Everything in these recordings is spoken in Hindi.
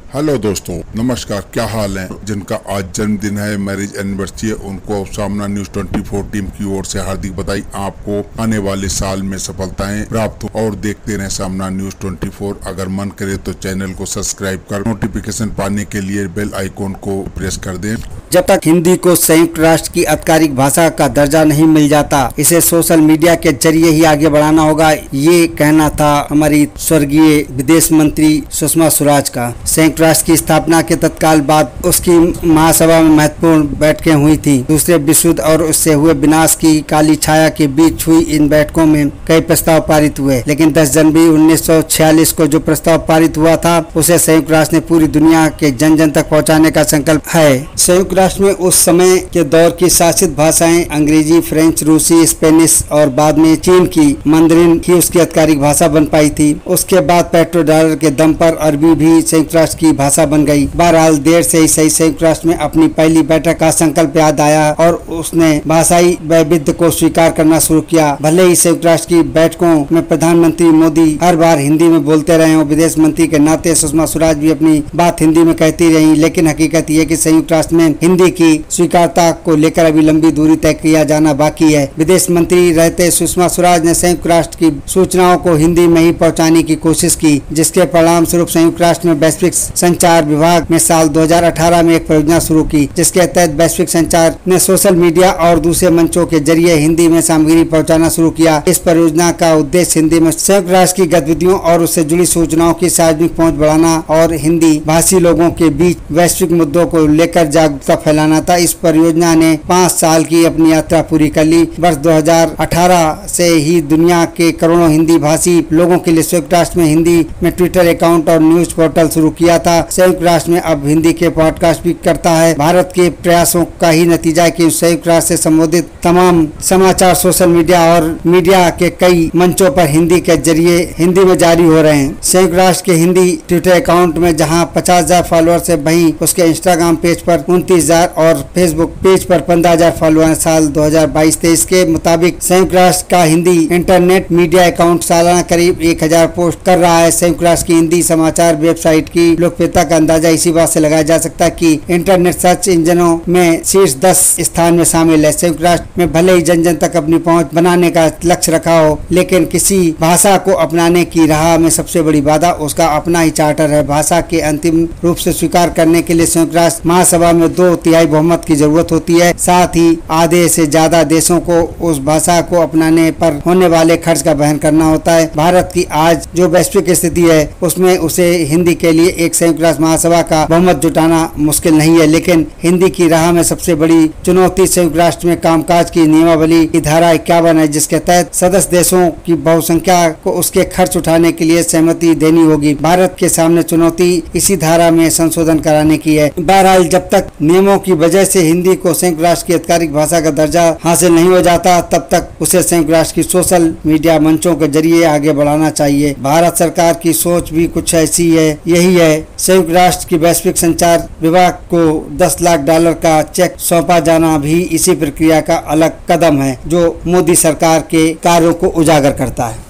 हेलो दोस्तों, नमस्कार। क्या हाल है? जिनका आज जन्मदिन है, मैरिज एनिवर्सरी है, उनको सामना न्यूज 24 टीम की ओर से हार्दिक बधाई। आपको आने वाले साल में सफलताएं प्राप्त हो और देखते रहें सामना न्यूज 24। अगर मन करे तो चैनल को सब्सक्राइब कर नोटिफिकेशन पाने के लिए बेल आइकॉन को प्रेस कर दें। जब तक हिंदी को संयुक्त राष्ट्र की आधिकारिक भाषा का दर्जा नहीं मिल जाता, इसे सोशल मीडिया के जरिए ही आगे बढ़ाना होगा। ये कहना था हमारी स्वर्गीय विदेश मंत्री सुषमा स्वराज का। संयुक्त राष्ट्र की स्थापना के तत्काल बाद उसकी महासभा में महत्वपूर्ण बैठकें हुई थी। दूसरे विश्व युद्ध और उससे हुए विनाश की काली छाया के बीच हुई इन बैठकों में कई प्रस्ताव पारित हुए, लेकिन 10 जनवरी 1946 को जो प्रस्ताव पारित हुआ था उसे संयुक्त राष्ट्र ने पूरी दुनिया के जन जन तक पहुँचाने का संकल्प है। संयुक्त राष्ट्र में उस समय के दौर की शासित भाषाएं अंग्रेजी, फ्रेंच, रूसी, स्पेनिश और बाद में चीन की मंdarin ही उसकी आधिकारिक भाषा बन पाई थी। उसके बाद पेट्रो डॉलर के दम पर अरबी भी संयुक्त राष्ट्र की भाषा बन गई। बहरहाल देर से ही सही संयुक्त राष्ट्र में अपनी पहली बैठक का संकल्प याद आया और उसने भाषाई वैविध्य को स्वीकार करना शुरू किया। भले ही संयुक्त राष्ट्र की बैठकों में प्रधानमंत्री मोदी हर बार हिंदी में बोलते रहे और विदेश मंत्री के नाते सुषमा स्वराज भी अपनी बात हिंदी में कहती रही, लेकिन हकीकत यह कि संयुक्त राष्ट्र में हिंदी की स्वीकारता को लेकर अभी लंबी दूरी तय किया जाना बाकी है। विदेश मंत्री रहते सुषमा स्वराज ने संयुक्त राष्ट्र की सूचनाओं को हिंदी में ही पहुंचाने की कोशिश की, जिसके परिणाम स्वरूप संयुक्त राष्ट्र में वैश्विक संचार विभाग ने साल 2018 में एक परियोजना शुरू की, जिसके तहत वैश्विक संचार ने सोशल मीडिया और दूसरे मंचों के जरिए हिंदी में सामग्री पहुंचाना शुरू किया। इस परियोजना का उद्देश्य हिंदी में संयुक्त राष्ट्र की गतिविधियों और उससे जुड़ी सूचनाओं की सार्वजनिक पहुंच बढ़ाना और हिंदी भाषी लोगों के बीच वैश्विक मुद्दों को लेकर जागरूकता फैलाना था। इस परियोजना ने 5 साल की अपनी यात्रा पूरी कर ली। वर्ष 2018 से ही दुनिया के करोड़ों हिंदी भाषी लोगों के लिए संयुक्त राष्ट्र में हिंदी में ट्विटर अकाउंट और न्यूज पोर्टल शुरू किया था। संयुक्त राष्ट्र में अब हिंदी के पॉडकास्ट भी करता है। भारत के प्रयासों का ही नतीजा है कि संयुक्त राष्ट्र से संबोधित तमाम समाचार सोशल मीडिया और मीडिया के कई मंचों पर हिंदी के जरिए हिंदी में जारी हो रहे हैं। संयुक्त राष्ट्र के हिंदी ट्विटर अकाउंट में जहां 50,000 फॉलोअर्स है, वहीं उसके इंस्टाग्राम पेज पर 29,000 और फेसबुक पेज पर 15,000 फॉलोअर। साल 2022-23 के मुताबिक संयुक्त राष्ट्र का हिंदी इंटरनेट मीडिया अकाउंट सालाना करीब 1,000 पोस्ट कर रहा है। संयुक्त राष्ट्र की हिंदी समाचार वेबसाइट की लोकप्रियता का अंदाजा इसी बात से लगाया जा सकता है कि इंटरनेट सर्च इंजनों में शीर्ष 10 स्थान में शामिल है। संयुक्त राष्ट्र में भले ही जन जन तक अपनी पहुंच बनाने का लक्ष्य रखा हो, लेकिन किसी भाषा को अपनाने की राह में सबसे बड़ी बाधा उसका अपना ही चार्टर है। भाषा के अंतिम रूप से स्वीकार करने के लिए संयुक्त राष्ट्र महासभा में 2/3 बहुमत की जरूरत होती है। साथ ही आधे से ज्यादा देशों को उस भाषा को अपनाने पर होने वाले खर्च का वहन करना होता है। भारत की आज जो वैश्विक स्थिति है उसमें उसे हिंदी के लिए एक संयुक्त राष्ट्र महासभा का बहुमत जुटाना मुश्किल नहीं है, लेकिन हिंदी की राह में सबसे बड़ी चुनौती संयुक्त राष्ट्र में कामकाज की नियमावली की धारा 51 है, जिसके तहत सदस्य देशों की बहुसंख्या को उसके खर्च उठाने के लिए सहमति देनी होगी। भारत के सामने चुनौती इसी धारा में संशोधन कराने की है। बहरहाल जब तक नियमों की वजह से हिंदी को संयुक्त राष्ट्र की आधिकारिक भाषा का दर्जा हासिल नहीं हो जाता, तब तक उसे संयुक्त राष्ट्र की सोशल मीडिया मंचों के जरिए आगे बढ़ाना चाहिए। भारत सरकार की सोच भी कुछ ऐसी है, यही है। संयुक्त राष्ट्र की वैश्विक संचार विभाग को $10 लाख का चेक सौंपा जाना भी इसी प्रक्रिया का अलग कदम है, जो मोदी सरकार के कार्यों को उजागर करता है।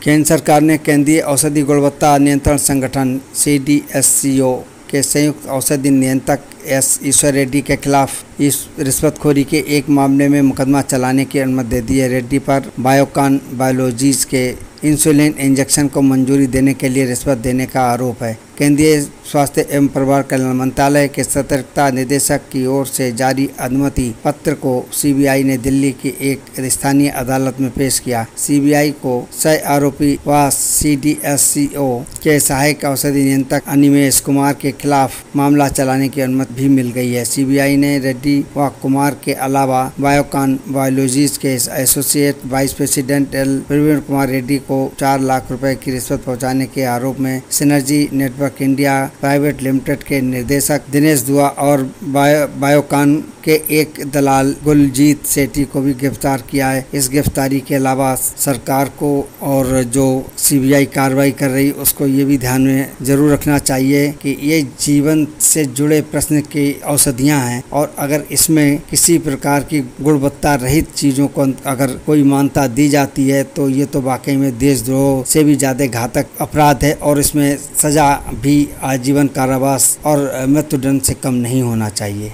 केंद्र सरकार ने केंद्रीय औषधि गुणवत्ता नियंत्रण संगठन CDSCO के संयुक्त औषधि नियंत्रक S ईश्वर रेड्डी के खिलाफ इस रिश्वतखोरी के एक मामले में मुकदमा चलाने की अनुमति दे दी है। रेड्डी पर बायोकॉन बायोलॉजीज के इंसुलिन इंजेक्शन को मंजूरी देने के लिए रिश्वत देने का आरोप है। केंद्रीय स्वास्थ्य एवं परिवार कल्याण मंत्रालय के सतर्कता निदेशक की ओर से जारी अनुमति पत्र को CBI ने दिल्ली की एक स्थानीय अदालत में पेश किया। CBI को सह आरोपी व CDSCO के सहायक औषधि नियंत्रक अनिमेश कुमार के खिलाफ मामला चलाने की अनुमति भी मिल गई है। CBI ने रेड्डी व कुमार के अलावा बायोकॉन बायोलॉजीज के associate vice president L Praveen Kumar Reddy को 4 लाख रुपए की रिश्वत पहुंचाने के आरोप में synergy network India private limited के निर्देशक दिनेश दुआ और बायोकॉन के एक दलाल गुलजीत सेठी को भी गिरफ्तार किया है। इस गिरफ्तारी के अलावा सरकार को और जो CBI कार्रवाई कर रही उसको ये भी ध्यान में जरूर रखना चाहिए कि ये जीवन से जुड़े प्रश्न की औषधियाँ हैं और अगर इसमें किसी प्रकार की गुणवत्ता रहित चीज़ों को अगर कोई मान्यता दी जाती है तो ये तो वाकई में देशद्रोह से भी ज़्यादा घातक अपराध है और इसमें सजा भी आजीवन कारावास और मृत्युदंड से कम नहीं होना चाहिए।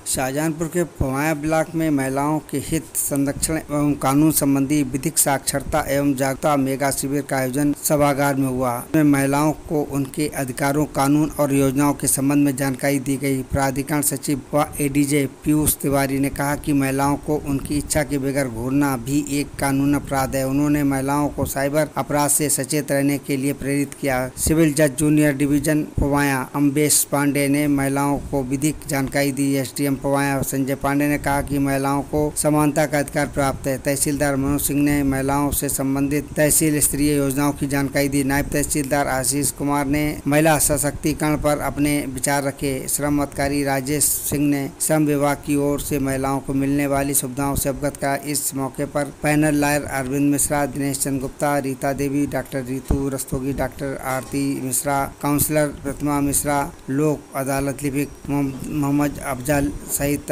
शाहजहांपुर के पवाया ब्लॉक में महिलाओं के हित संरक्षण एवं कानून संबंधी विधिक साक्षरता एवं जागरूकता मेगा शिविर का आयोजन सभागार में हुआ। इसमें महिलाओं को उनके अधिकारों, कानून और योजनाओं के संबंध में जानकारी दी गई। प्राधिकरण सचिव व एडीजे पीयूष तिवारी ने कहा कि महिलाओं को उनकी इच्छा के बगैर घूरना भी एक कानून अपराध है। उन्होंने महिलाओं को साइबर अपराध से सचेत रहने के लिए प्रेरित किया। सिविल जज जूनियर डिवीजन पवाया अम्बेश पांडे ने महिलाओं को विधिक जानकारी दी। एसडीएम पवाया संजय पांडे ने कहा कि महिलाओं को समानता का अधिकार प्राप्त है। तहसीलदार मनोज सिंह ने महिलाओं से संबंधित तहसील स्तरीय योजनाओं की जानकारी दी। नायब तहसीलदार आशीष कुमार ने महिला सशक्तिकरण पर अपने विचार रखे। श्रम अधिकारी राजेश सिंह ने श्रम विभाग की ओर से महिलाओं को मिलने वाली सुविधाओं से अवगत कराया। इस मौके पर panel lawyer Arvind Mishra, Dinesh Chandra Gupta, Rita Devi, doctor Ritu Rastogi, doctor आरती मिश्रा, काउंसलर प्रतिमा मिश्रा, लोक अदालत लिपिक मोहम्मद अफजल सहित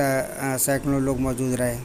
सैकड़ों लोग मौजूद रहे।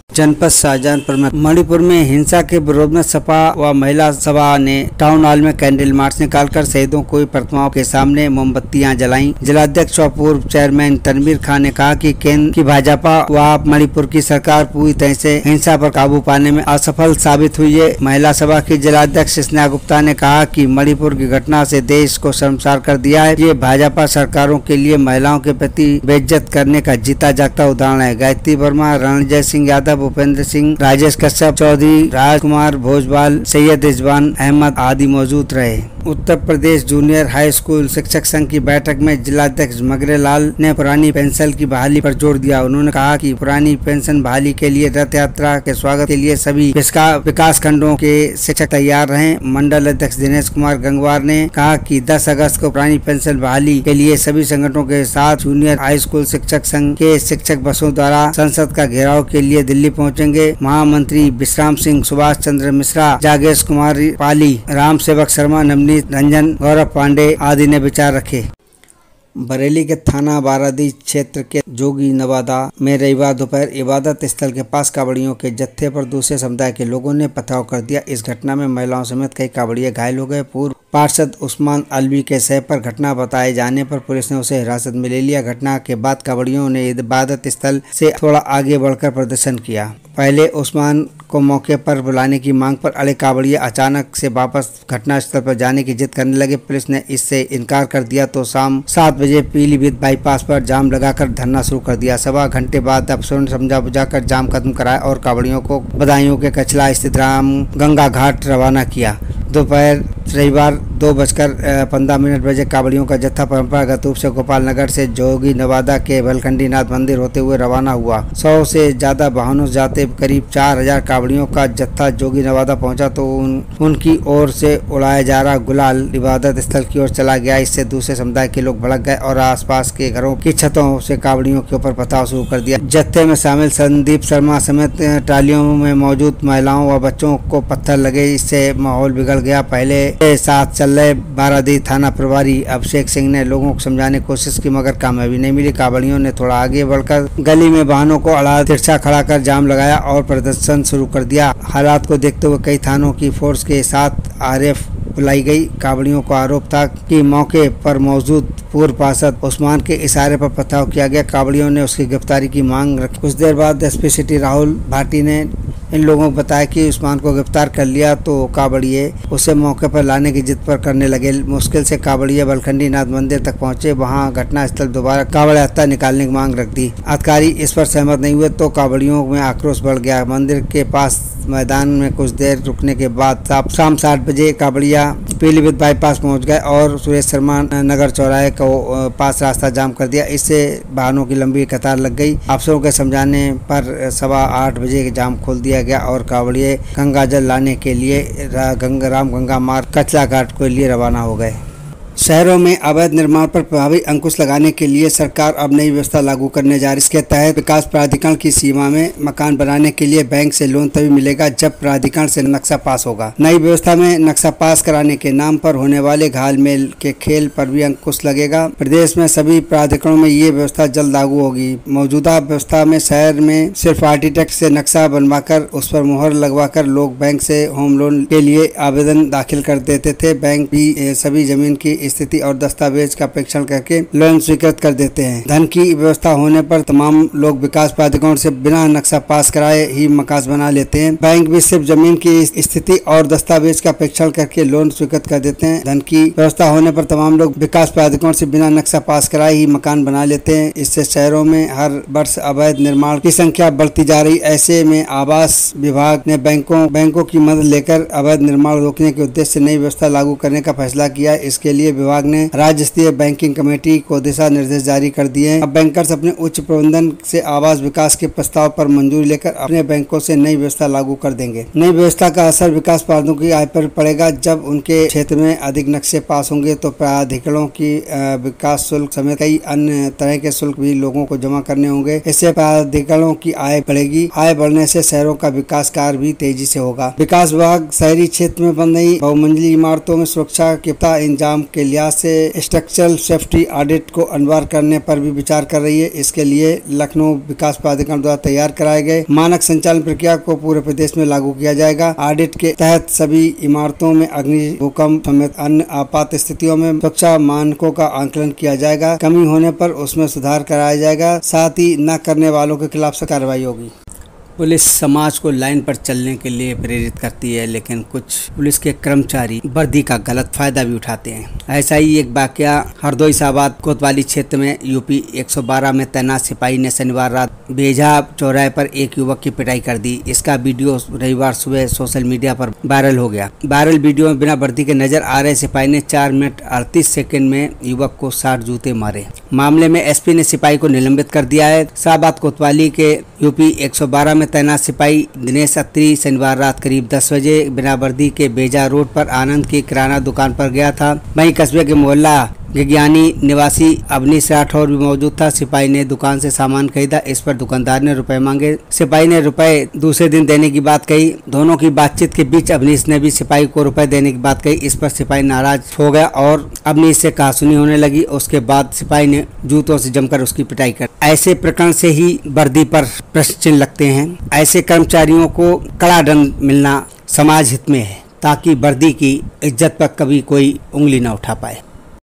जनपद शाहजहांपुर में मणिपुर में हिंसा के विरोध में सपा व महिला सभा ने टाउन हॉल में कैंडल मार्च निकालकर शहीदों की प्रतिमाओं के सामने मोमबत्तियां जलाईं। जिलाध्यक्ष व पूर्व चेयरमैन तनवीर खान ने कहा कि केंद्र की भाजपा व मणिपुर की सरकार पूरी तरह से हिंसा पर काबू पाने में असफल साबित हुई है। महिला सभा की जिलाध्यक्ष स्नेहा गुप्ता ने कहा कि मणिपुर की घटना से देश को शर्मसार कर दिया है। ये भाजपा सरकारों के लिए महिलाओं के प्रति बेइज्जत करने का जीता जागता उदाहरण है। गायत्री वर्मा, रणजय सिंह यादव, भूपेंद्र सिंह, राजेश कश्यप, चौधरी राजकुमार भोजपाल, सैयद रिजवान अहमद आदि मौजूद रहे। Uttar Pradesh junior high school शिक्षक संघ की बैठक में जिलाध्यक्ष मगरे लाल ने पुरानी पेंशन की बहाली पर जोर दिया। उन्होंने कहा कि पुरानी पेंशन बहाली के लिए रथ यात्रा के स्वागत के लिए सभी विकास खंडों के शिक्षक तैयार रहें। मंडल अध्यक्ष दिनेश कुमार गंगवार ने कहा कि 10 अगस्त को पुरानी पेंशन बहाली के लिए सभी संगठनों के साथ जूनियर हाई स्कूल शिक्षक संघ के शिक्षक बसों द्वारा संसद का घेराव के लिए दिल्ली पहुंचेंगे। महामंत्री विश्राम सिंह, सुभाष चंद्र मिश्रा, जागेश कुमार पाली, राम सेवक शर्मा, नवनीत रंजन, गौरव पांडे आदि ने विचार रखे। बरेली के थाना बारादी क्षेत्र के जोगी नवादा में रविवार दोपहर इबादत स्थल के पास कावड़ियों के जत्थे पर दूसरे समुदाय के लोगों ने पथराव कर दिया। इस घटना में महिलाओं समेत कई कावड़िए घायल हो गए। पूर्व पार्षद उस्मान अलवी के शव पर घटना बताए जाने पर पुलिस ने उसे हिरासत में ले लिया। घटना के बाद कावड़ियों ने इबादत स्थल से थोड़ा आगे बढ़कर प्रदर्शन किया। पहले उस्मान को मौके पर बुलाने की मांग पर अड़े कावड़िए अचानक से वापस घटनास्थल पर जाने की जिद करने लगे। पुलिस ने इससे इनकार कर दिया तो शाम 7 बजे पीलीभीत बाईपास पर जाम लगाकर धरना शुरू कर दिया। सवा घंटे बाद अफसरों ने समझा बुझाकर जाम खत्म कराया और कावड़ियों को बदायूं के कचला स्थित राम गंगा घाट रवाना किया। दोपहर रविवार 2:15 बजे कावड़ियों का जत्था परंपरागत रूप से गोपाल नगर से जोगी नवादा के भलखंडी नाथ मंदिर होते हुए रवाना हुआ। 100 से ज्यादा वाहनों से जाते करीब 4000 कावड़ियों का जत्था जोगी नवादा पहुंचा तो उनकी ओर से उड़ाया जा रहा गुलाल इबादत स्थल की ओर चला गया। इससे दूसरे समुदाय के लोग भड़क गए और आसपास के घरों की छतों से कावड़ियों के ऊपर पथराव शुरू कर दिया। जत्थे में शामिल संदीप शर्मा समेत ट्रालियों में मौजूद महिलाओं व बच्चों को पत्थर लगे। इससे माहौल बिगड़ गया। पहले साथ चल रहे बारादी थाना प्रभारी अभिषेक सिंह ने लोगों को समझाने की कोशिश की मगर कामयाबी नहीं मिली। कावड़ियों ने थोड़ा आगे बढ़कर गली में वाहनों को अड़ा तिरछा खड़ा कर जाम लगाया और प्रदर्शन शुरू कर दिया। हालात को देखते हुए कई थानों की फोर्स के साथ आरएफ बुलाई गई। कावड़ियों को आरोप था कि मौके पर मौजूद पूर्व पार्षद उस्मान के इशारे पर पथराव किया गया। कावड़ियों ने उसकी गिरफ्तारी की मांग रखी। कुछ देर बाद एसपी सिटी राहुल भाटी ने इन लोगों को बताया कि उस्मान को गिरफ्तार कर लिया तो कावड़िए उसे मौके पर लाने की जिद पर करने लगे। मुश्किल से कावड़िए बलखंडी नाथ मंदिर तक पहुंचे। वहां घटनास्थल दोबारा कावड़ यात्रा निकालने की मांग रख दी। अधिकारी इस पर सहमत नहीं हुए तो कावड़ियों में आक्रोश बढ़ गया। मंदिर के पास मैदान में कुछ देर रुकने के बाद शाम 7 बजे कावड़िया पीलीभीत बाईपास पहुंच गए और सुरेश शर्मा नगर चौराहे को पास रास्ता जाम कर दिया। इससे वाहनों की लंबी कतार लग गई। अफसरों के समझाने पर 8:15 बजे जाम खोल दिया गया और कावड़िए गंगा जल लाने के लिए राम गंगा मार्ग कचला घाट के लिए रवाना हो गए। शहरों में अवैध निर्माण पर प्रभावी अंकुश लगाने के लिए सरकार अब नई व्यवस्था लागू करने जा रही है। इसके तहत विकास प्राधिकरण की सीमा में मकान बनाने के लिए बैंक से लोन तभी मिलेगा जब प्राधिकरण से नक्शा पास होगा। नई व्यवस्था में नक्शा पास कराने के नाम पर होने वाले घालमेल के खेल पर भी अंकुश लगेगा। प्रदेश में सभी प्राधिकरणों में ये व्यवस्था जल्द लागू होगी। मौजूदा व्यवस्था में शहर में सिर्फ आर्किटेक्ट से नक्शा बनवाकर उस पर मुहर लगवाकर लोग बैंक से होम लोन के लिए आवेदन दाखिल कर देते थे। बैंक भी सभी जमीन की स्थिति और दस्तावेज का परीक्षण करके लोन स्वीकृत कर देते हैं। धन की व्यवस्था होने पर तमाम लोग विकास प्राधिकरण से बिना नक्शा पास कराए ही मकान बना लेते हैं। बैंक भी सिर्फ जमीन की स्थिति और दस्तावेज का परीक्षण करके लोन स्वीकृत कर देते हैं। धन की व्यवस्था होने पर तमाम लोग विकास प्राधिकरण से बिना नक्शा पास कराए ही मकान बना लेते हैं। इससे शहरों में हर वर्ष अवैध निर्माण की संख्या बढ़ती जा रही। ऐसे में आवास विभाग ने बैंकों की मदद लेकर अवैध निर्माण रोकने के उद्देश्य से नई व्यवस्था लागू करने का फैसला किया। इसके लिए विभाग ने राज्य स्तरीय बैंकिंग कमेटी को दिशा निर्देश जारी कर दिए। अब बैंकर्स अपने उच्च प्रबंधन से आवास विकास के प्रस्ताव पर मंजूरी लेकर अपने बैंकों से नई व्यवस्था लागू कर देंगे। नई व्यवस्था का असर विकास प्राधिकरणों की आय पर पड़ेगा। जब उनके क्षेत्र में अधिक नक्शे पास होंगे तो प्राधिकरणों की विकास शुल्क समेत कई अन्य तरह के शुल्क भी लोगों को जमा करने होंगे। इससे प्राधिकरणों की आय बढ़ेगी। आय बढ़ने से शहरों का विकास कार्य भी तेजी से होगा। विकास विभाग शहरी क्षेत्र में बन रही बहुमंजिली इमारतों में सुरक्षा के इंतजाम के लिहाज से स्ट्रक्चरल सेफ्टी ऑडिट को अनिवार्य करने पर भी विचार कर रही है। इसके लिए लखनऊ विकास प्राधिकरण द्वारा तैयार कराए गए मानक संचालन प्रक्रिया को पूरे प्रदेश में लागू किया जाएगा। ऑडिट के तहत सभी इमारतों में अग्नि, भूकंप समेत अन्य आपात स्थितियों में सुरक्षा मानकों का आंकलन किया जाएगा। कमी होने पर उसमें सुधार कराया जाएगा। साथ ही न करने वालों के खिलाफ सख्त कार्रवाई होगी। पुलिस समाज को लाइन पर चलने के लिए प्रेरित करती है, लेकिन कुछ पुलिस के कर्मचारी वर्दी का गलत फायदा भी उठाते हैं। ऐसा ही एक वाकया हरदोई साबाद कोतवाली क्षेत्र में यूपी 112 में तैनात सिपाही ने शनिवार रात बेझा चौराहे पर एक युवक की पिटाई कर दी। इसका वीडियो रविवार सुबह सोशल मीडिया पर वायरल हो गया। वायरल वीडियो में बिना वर्दी के नजर आ रहे सिपाही ने 4 मिनट 38 सेकंड में युवक को 60 जूते मारे। मामले में एसपी ने सिपाही को निलंबित कर दिया है। साबाद कोतवाली के यूपी 112 में तैनात सिपाही दिनेश अत्री शनिवार रात करीब 10 बजे बिना वर्दी के बेजा रोड पर आनंद की किराना दुकान पर गया था। वहीं कस्बे के मोहल्ला गिज्ञानी निवासी अवनीश राठौर भी मौजूद था। सिपाही ने दुकान से सामान खरीदा। इस पर दुकानदार ने रुपए मांगे। सिपाही ने रुपए दूसरे दिन देने की बात कही। दोनों की बातचीत के बीच अवनीश ने भी सिपाही को रुपए देने की बात कही। इस पर सिपाही नाराज हो गया और अवनीश से कहासुनी होने लगी। उसके बाद सिपाही ने जूतों से जमकर उसकी पिटाई कर। ऐसे प्रकरण से ही वर्दी पर प्रश्न चिन्ह लगते हैं। ऐसे कर्मचारियों को कड़ा दंड मिलना समाज हित में है, ताकि वर्दी की इज्जत पर कभी कोई उंगली न उठा पाए।